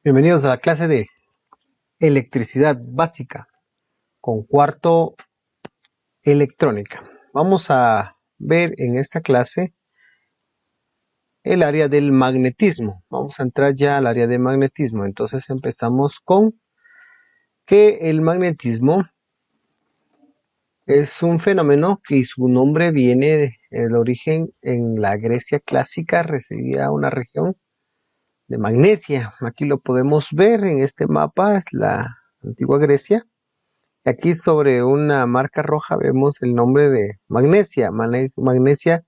Bienvenidos a la clase de electricidad básica con cuarto electrónica. Vamos a ver en esta clase el área del magnetismo. Vamos a entrar ya al área de magnetismo. Entonces empezamos con que el magnetismo es un fenómeno que su nombre viene del origen en la Grecia clásica, recibía una región de Magnesia. Aquí lo podemos ver en este mapa, es la antigua Grecia. Aquí sobre una marca roja vemos el nombre de Magnesia, Magnesia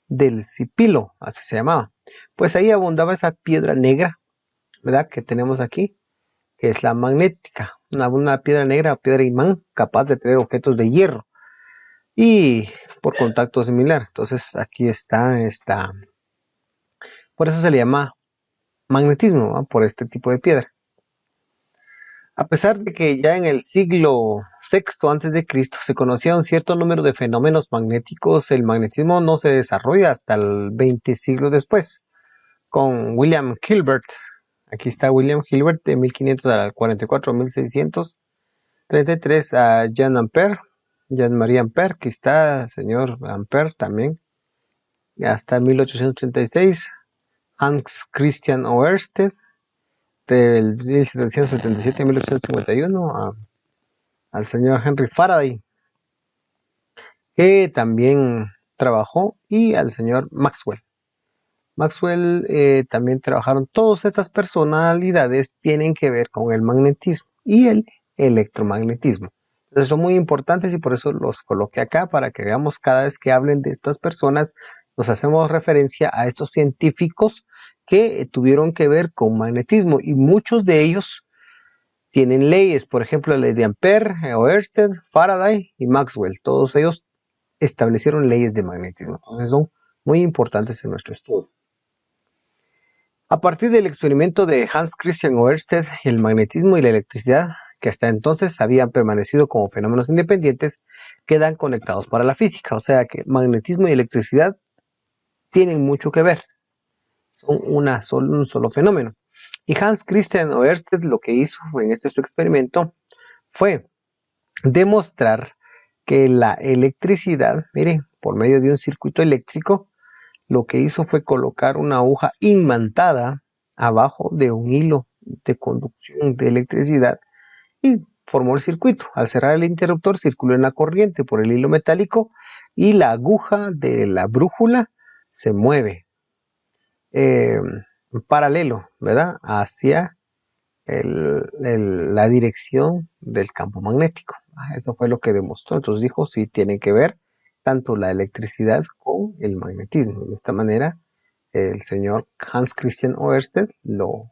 del Sipilo, así se llamaba. Pues ahí abundaba esa piedra negra, ¿verdad? Que tenemos aquí, que es la magnética, una piedra negra o piedra imán capaz de tener objetos de hierro y por contacto similar. Entonces aquí está esta, por eso se le llama magnetismo, ¿no? Por este tipo de piedra. A pesar de que ya en el siglo VI a.C. se conocía un cierto número de fenómenos magnéticos, el magnetismo no se desarrolla hasta el 20 siglos después, con William Hilbert. Aquí está William Hilbert de 1544 a 1633, a Jean Ampère, Jean-Marie Ampère, aquí está el señor Ampère también, hasta 1886, Hans Christian Ørsted, del 1777 a 1851, al señor Henry Faraday, que también trabajó, y al señor Maxwell. Maxwell también trabajaron. Todas estas personalidades tienen que ver con el magnetismo y el electromagnetismo. Entonces son muy importantes y por eso los coloqué acá para que veamos cada vez que hablen de estas personas, nos hacemos referencia a estos científicos que tuvieron que ver con magnetismo y muchos de ellos tienen leyes, por ejemplo la ley de Ampère, Ørsted, Faraday y Maxwell. Todos ellos establecieron leyes de magnetismo. Entonces son muy importantes en nuestro estudio. A partir del experimento de Hans Christian Ørsted, el magnetismo y la electricidad, que hasta entonces habían permanecido como fenómenos independientes, quedan conectados para la física. O sea que magnetismo y electricidad tienen mucho que ver. Son un solo fenómeno. Y Hans Christian Ørsted lo que hizo en este experimento fue demostrar que la electricidad, miren, por medio de un circuito eléctrico, lo que hizo fue colocar una aguja imantada abajo de un hilo de conducción de electricidad y formó el circuito. Al cerrar el interruptor circuló una corriente por el hilo metálico y la aguja de la brújula se mueve paralelo, ¿verdad?, hacia la dirección del campo magnético. Eso fue lo que demostró. Entonces dijo, sí, tiene que ver tanto la electricidad con el magnetismo. De esta manera, el señor Hans Christian Ørsted lo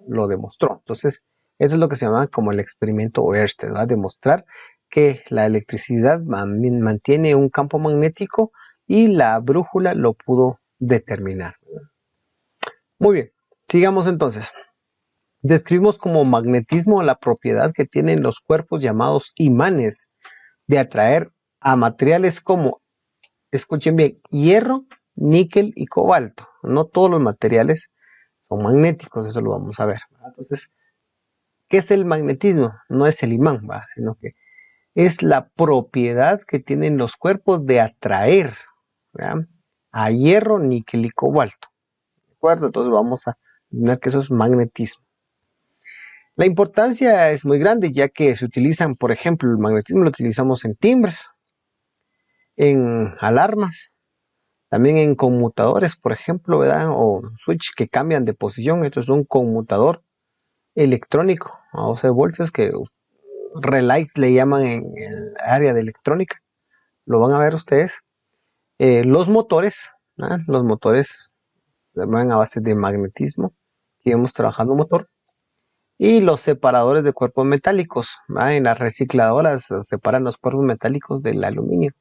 demostró. Entonces, eso es lo que se llama como el experimento Ørsted, ¿verdad? Demostrar que la electricidad mantiene un campo magnético y la brújula lo pudo determinar. Muy bien, sigamos entonces. Describimos como magnetismo la propiedad que tienen los cuerpos llamados imanes de atraer a materiales como, escuchen bien, hierro, níquel y cobalto. No todos los materiales son magnéticos, eso lo vamos a ver. Entonces, ¿qué es el magnetismo? No es el imán, ¿va?, sino que es la propiedad que tienen los cuerpos de atraer, ¿verdad?, a hierro, níquel y cobalto. ¿De acuerdo? Entonces vamos a ver que eso es magnetismo. La importancia es muy grande, ya que se utilizan, por ejemplo, el magnetismo lo utilizamos en timbres, en alarmas, también en conmutadores, por ejemplo, ¿verdad?, o switch que cambian de posición. Esto es un conmutador electrónico a 12 voltios que relays le llaman en el área de electrónica. Lo van a ver ustedes. Los motores, ¿verdad?, los motores se van a base de magnetismo, que hemos trabajado motor. Y los separadores de cuerpos metálicos, ¿verdad?, en las recicladoras separan los cuerpos metálicos del aluminio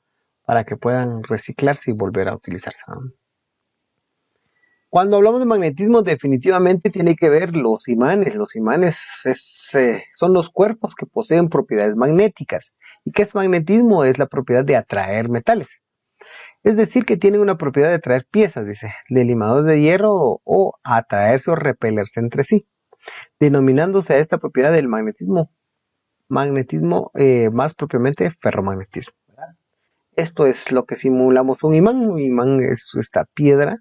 para que puedan reciclarse y volver a utilizarse, ¿no? Cuando hablamos de magnetismo, definitivamente tiene que ver los imanes. Los imanes son los cuerpos que poseen propiedades magnéticas. ¿Y qué es magnetismo? Es la propiedad de atraer metales. Es decir, que tienen una propiedad de atraer piezas, dice, de limadores de hierro o atraerse o repelerse entre sí. denominándose a esta propiedad del magnetismo más propiamente ferromagnetismo, ¿verdad? Esto es lo que simulamos un imán. Un imán es esta piedra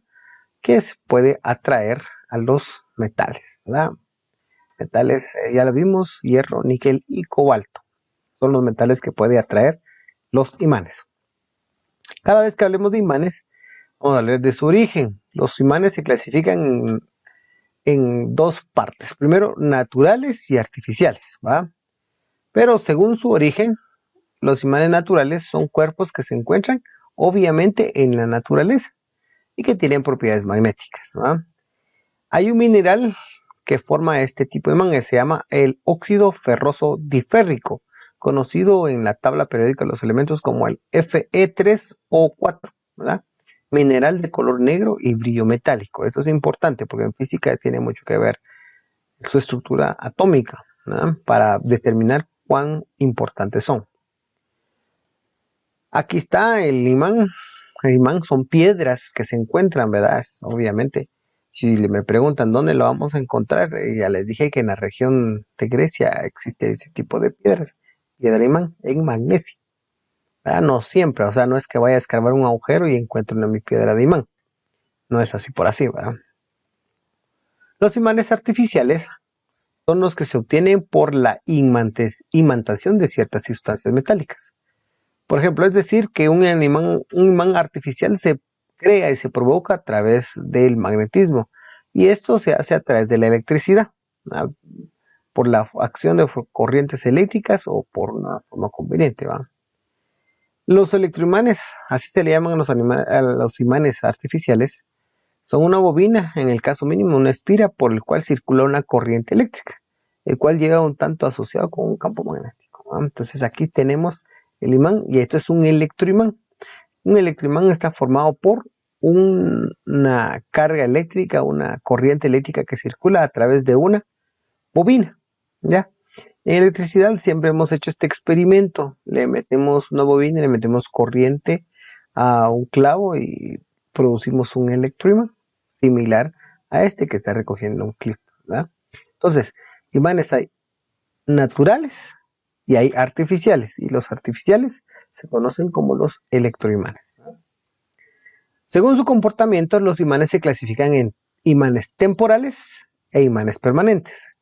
que se puede atraer a los metales, ¿verdad? Metales, ya lo vimos, hierro, níquel y cobalto. Son los metales que puede atraer los imanes. Cada vez que hablemos de imanes, vamos a hablar de su origen. Los imanes se clasifican en dos partes. Primero, naturales y artificiales, ¿va? Pero según su origen, los imanes naturales son cuerpos que se encuentran obviamente en la naturaleza y que tienen propiedades magnéticas, ¿va? Hay un mineral que forma este tipo de imán que se llama el óxido ferroso diférrico, conocido en la tabla periódica de los elementos como el Fe3O4, ¿verdad? Mineral de color negro y brillo metálico. Esto es importante porque en física tiene mucho que ver su estructura atómica, ¿verdad? Para determinar cuán importantes son. Aquí está el imán. El imán son piedras que se encuentran, ¿verdad? Obviamente, si me preguntan dónde lo vamos a encontrar, ya les dije que en la región de Grecia existe ese tipo de piedras. Piedra imán en magnesio, ¿verdad? No siempre, o sea, no es que vaya a escarbar un agujero y encuentre una mi piedra de imán. No es así por así, ¿verdad? Los imanes artificiales son los que se obtienen por la imantación de ciertas sustancias metálicas. Por ejemplo, es decir, que un imán artificial se crea y se provoca a través del magnetismo. Y esto se hace a través de la electricidad, ¿no? Por la acción de corrientes eléctricas o por una forma conveniente, ¿va? Los electroimanes, así se le llaman a los imanes artificiales, son una bobina, en el caso mínimo una espira por el cual circula una corriente eléctrica, el cual lleva un tanto asociado con un campo magnético, ¿va? Entonces aquí tenemos el imán y esto es un electroimán. Un electroimán está formado por una carga eléctrica, una corriente eléctrica que circula a través de una bobina, ¿ya? En electricidad siempre hemos hecho este experimento. Le metemos una bobina y le metemos corriente a un clavo y producimos un electroimán similar a este que está recogiendo un clip, ¿verdad? Entonces, imanes hay naturales y hay artificiales, y los artificiales se conocen como los electroimanes. Según su comportamiento, los imanes se clasifican en imanes temporales e imanes permanentes.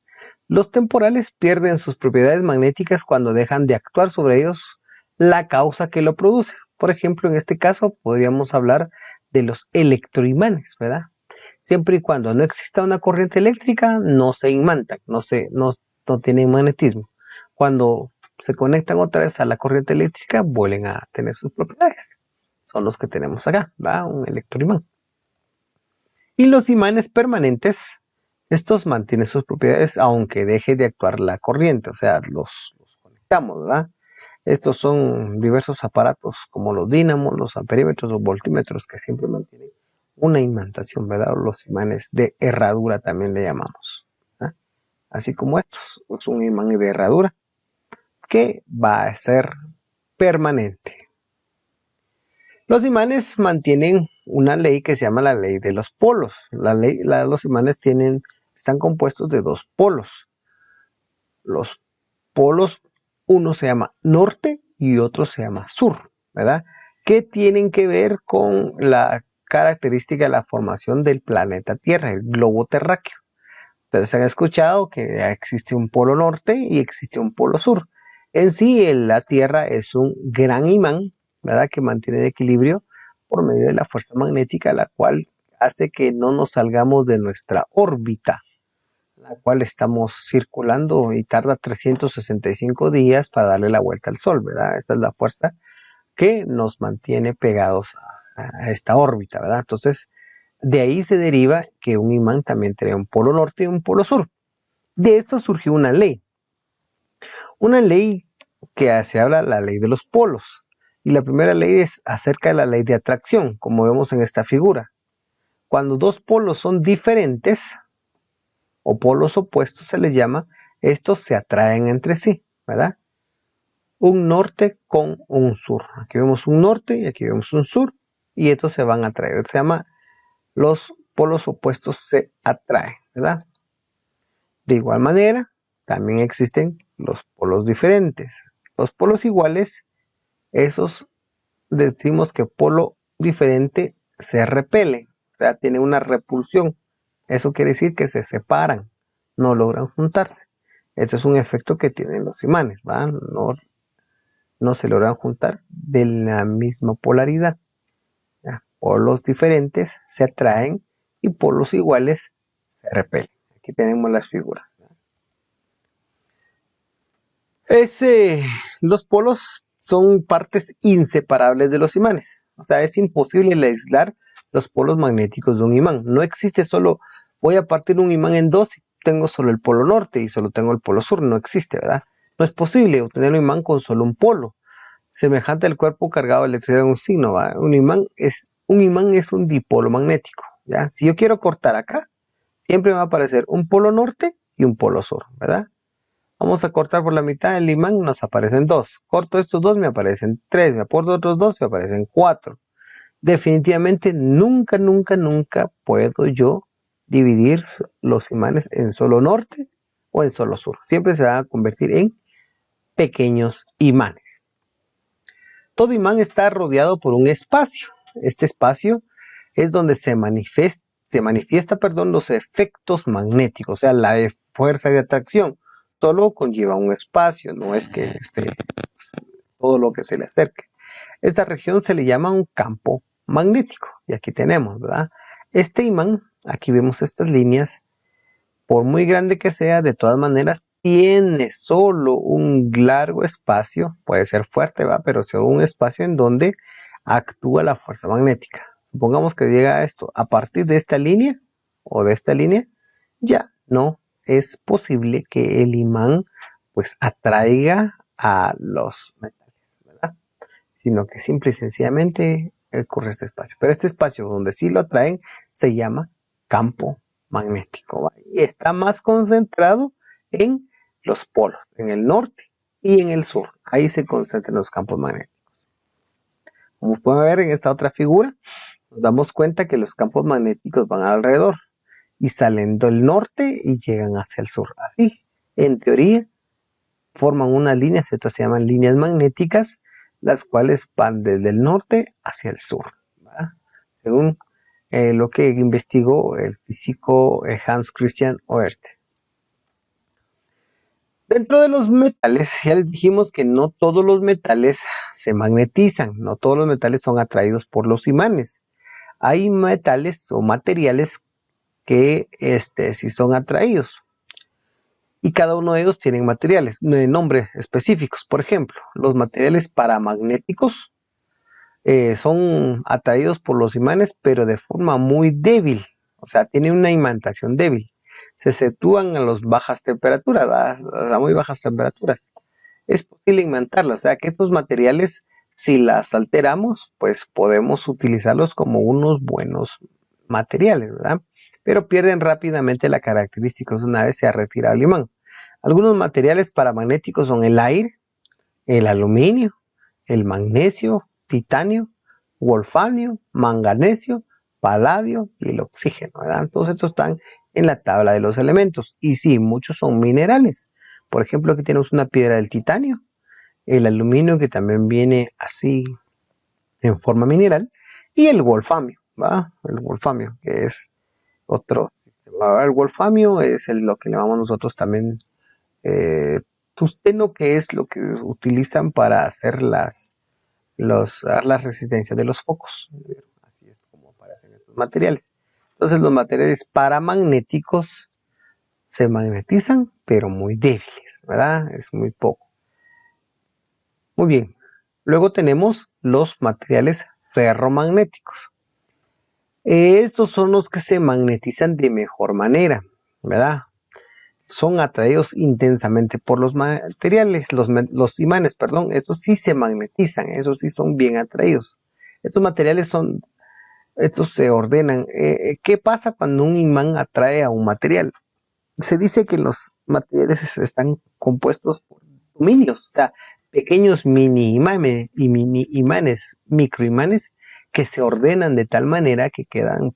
Los temporales pierden sus propiedades magnéticas cuando dejan de actuar sobre ellos la causa que lo produce. Por ejemplo, en este caso podríamos hablar de los electroimanes, ¿verdad? Siempre y cuando no exista una corriente eléctrica, no se imantan, no tienen magnetismo. Cuando se conectan otra vez a la corriente eléctrica, vuelven a tener sus propiedades. Son los que tenemos acá, ¿va? Un electroimán. Y los imanes permanentes, estos mantienen sus propiedades aunque deje de actuar la corriente, o sea, los conectamos, ¿verdad? Estos son diversos aparatos como los dínamos, los amperímetros, los voltímetros que siempre mantienen una imantación, ¿verdad? O los imanes de herradura también le llamamos, ¿verdad? Así como estos, es un imán de herradura que va a ser permanente. Los imanes mantienen una ley que se llama la ley de los polos. Los imanes están compuestos de dos polos. Los polos, uno se llama norte y otro se llama sur, ¿verdad? Que tienen que ver con la característica de la formación del planeta Tierra, el globo terráqueo. Ustedes han escuchado que existe un polo norte y existe un polo sur. En sí, la Tierra es un gran imán, ¿verdad? Que mantiene el equilibrio por medio de la fuerza magnética, la cual hace que no nos salgamos de nuestra órbita, la cual estamos circulando y tarda 365 días para darle la vuelta al Sol, ¿verdad? Esta es la fuerza que nos mantiene pegados a esta órbita, ¿verdad? Entonces, de ahí se deriva que un imán también tiene un polo norte y un polo sur. De esto surgió una ley que se habla la ley de los polos. Y la primera ley es acerca de la ley de atracción, como vemos en esta figura. Cuando dos polos son diferentes o polos opuestos se les llama, estos se atraen entre sí, ¿verdad? Un norte con un sur. Aquí vemos un norte y aquí vemos un sur y estos se van a atraer. Se llama los polos opuestos se atraen, ¿verdad? De igual manera, también existen los polos diferentes. Los polos iguales, esos decimos que polo diferente se repele, o sea, tiene una repulsión. Eso quiere decir que se separan, no logran juntarse. Eso es un efecto que tienen los imanes, ¿va? No se logran juntar de la misma polaridad. ¿Ya? Polos diferentes se atraen y polos iguales se repelen. Aquí tenemos las figuras. Los polos son partes inseparables de los imanes. O sea, es imposible aislar los polos magnéticos de un imán. No existe solo, voy a partir un imán en dos, tengo solo el polo norte y solo tengo el polo sur. No existe, ¿verdad? No es posible obtener un imán con solo un polo. Semejante al cuerpo cargado de electricidad en un signo, ¿va? Un imán es un dipolo magnético, ¿ya? Si yo quiero cortar acá, siempre me va a aparecer un polo norte y un polo sur, ¿verdad? Vamos a cortar por la mitad del imán, nos aparecen dos. Corto estos dos, me aparecen tres. Me aporto otros dos, me aparecen cuatro. Definitivamente nunca, nunca, nunca puedo yo dividir los imanes en solo norte o en solo sur. Siempre se van a convertir en pequeños imanes. Todo imán está rodeado por un espacio. Este espacio es donde se manifiesta, los efectos magnéticos, o sea, la fuerza de atracción. Solo conlleva un espacio, no es que esté todo lo que se le acerque. Esta región se le llama un campo magnético. Y aquí tenemos, ¿verdad? Este imán, aquí vemos estas líneas, por muy grande que sea, de todas maneras, tiene solo un largo espacio, puede ser fuerte, ¿va? Pero solo un espacio en donde actúa la fuerza magnética. Supongamos que llega a esto, a partir de esta línea, o de esta línea, ya no es posible que el imán pues atraiga a los metales, ¿verdad? Sino que simple y sencillamente ocurre este espacio. Pero este espacio donde sí lo atraen se llama campo magnético, ¿va? Y está más concentrado en los polos, en el norte y en el sur. Ahí se concentran los campos magnéticos. Como pueden ver en esta otra figura, nos damos cuenta que los campos magnéticos van alrededor y salen del norte y llegan hacia el sur. Así, en teoría, forman unas líneas, estas se llaman líneas magnéticas, las cuales van desde el norte hacia el sur, ¿verdad? Según lo que investigó el físico Hans Christian Oersted. Dentro de los metales, ya les dijimos que no todos los metales se magnetizan, no todos los metales son atraídos por los imanes. Hay metales o materiales que sí son atraídos. Y cada uno de ellos tienen materiales, nombres específicos. Por ejemplo, los materiales paramagnéticos son atraídos por los imanes, pero de forma muy débil. O sea, tienen una imantación débil. Se sitúan a las bajas temperaturas, a muy bajas temperaturas. Es posible imantarlas, o sea que estos materiales, si las alteramos, pues podemos utilizarlos como unos buenos materiales, ¿verdad? Pero pierden rápidamente la característica una vez se ha retirado el imán. Algunos materiales paramagnéticos son el aire, el aluminio, el magnesio, titanio, wolframio, manganesio, paladio y el oxígeno, ¿verdad? Todos estos están en la tabla de los elementos. Y sí, muchos son minerales. Por ejemplo, aquí tenemos una piedra del titanio, el aluminio que también viene así en forma mineral, y el wolframio, ¿va? El wolframio, que es otro sistema. El wolframio es lo que llamamos nosotros también tungsteno, que es lo que utilizan para hacer las resistencias de los focos. Así es como aparecen estos materiales. Entonces los materiales paramagnéticos se magnetizan, pero muy débiles, ¿verdad? Es muy poco. Muy bien. Luego tenemos los materiales ferromagnéticos. Estos son los que se magnetizan de mejor manera, ¿verdad? Son atraídos intensamente por los materiales, los imanes, perdón. Estos sí se magnetizan, esos sí son bien atraídos. Estos materiales estos se ordenan. ¿Qué pasa cuando un imán atrae a un material? Se dice que los materiales están compuestos por dominios, o sea, pequeños mini imanes, microimanes, que se ordenan de tal manera que quedan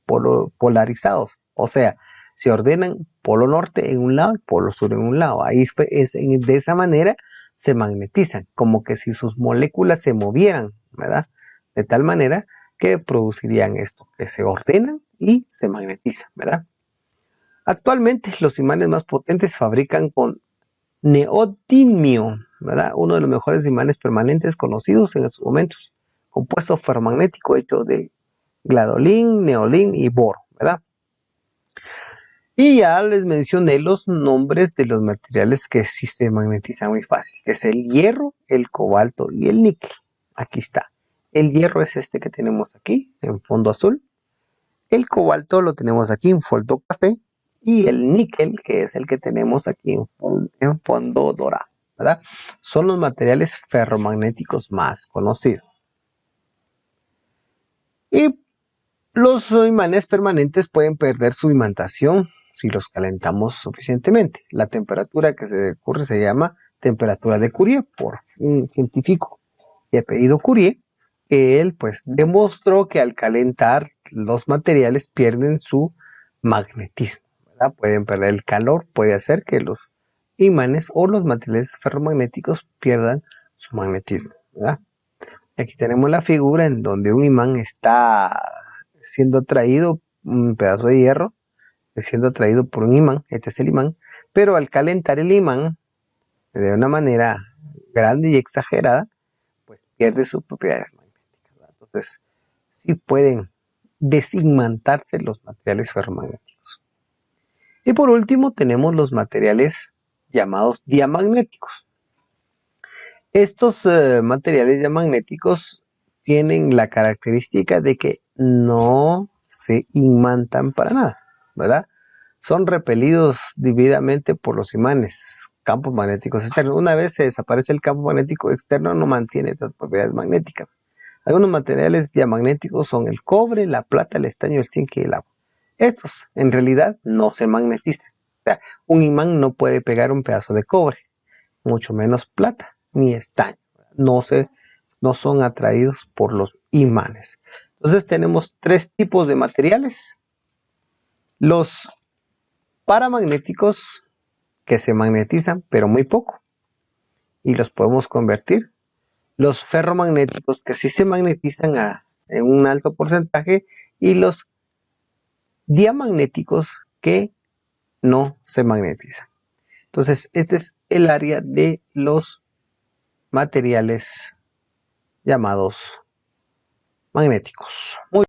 polarizados. O sea, Se ordenan polo norte en un lado y polo sur en un lado. Ahí de esa manera se magnetizan, como que si sus moléculas se movieran, ¿verdad? De tal manera que producirían esto, que se ordenan y se magnetizan, ¿verdad? Actualmente los imanes más potentes se fabrican con neodimio, ¿verdad? Uno de los mejores imanes permanentes conocidos en estos momentos, compuesto ferromagnético hecho de gladolín, neolín y boro, ¿verdad? Y ya les mencioné los nombres de los materiales que sí se magnetizan muy fácil, que es el hierro, el cobalto y el níquel. Aquí está. El hierro es este que tenemos aquí, en fondo azul. El cobalto lo tenemos aquí en fondo café. Y el níquel, que es el que tenemos aquí en fondo dorado, ¿verdad? Son los materiales ferromagnéticos más conocidos. Y los imanes permanentes pueden perder su imantación si los calentamos suficientemente. La temperatura que se ocurre se llama temperatura de Curie por un científico de apellido Curie, que él pues demostró que al calentar los materiales pierden su magnetismo, ¿verdad? Pueden perder el calor, puede hacer que los imanes o los materiales ferromagnéticos pierdan su magnetismo, ¿verdad? Aquí tenemos la figura en donde un imán está siendo atraído, un pedazo de hierro, siendo atraído por un imán, este es el imán, pero al calentar el imán de una manera grande y exagerada, pues pierde sus propiedades magnéticas, ¿verdad? Entonces, sí pueden desimantarse los materiales ferromagnéticos. Y por último tenemos los materiales llamados diamagnéticos. Estos materiales diamagnéticos tienen la característica de que no se imantan para nada, ¿verdad? Son repelidos debidamente por los imanes, campos magnéticos externos. Una vez se desaparece el campo magnético externo, no mantiene estas propiedades magnéticas. Algunos materiales diamagnéticos son el cobre, la plata, el estaño, el zinc y el agua. Estos en realidad no se magnetizan. O sea, un imán no puede pegar un pedazo de cobre, mucho menos plata ni estaño. No son atraídos por los imanes. Entonces tenemos tres tipos de materiales. Los paramagnéticos, que se magnetizan pero muy poco y los podemos convertir. Los ferromagnéticos, que sí se magnetizan en un alto porcentaje, y los diamagnéticos, que no se magnetizan. Entonces este es el área de los materiales llamados magnéticos. Muy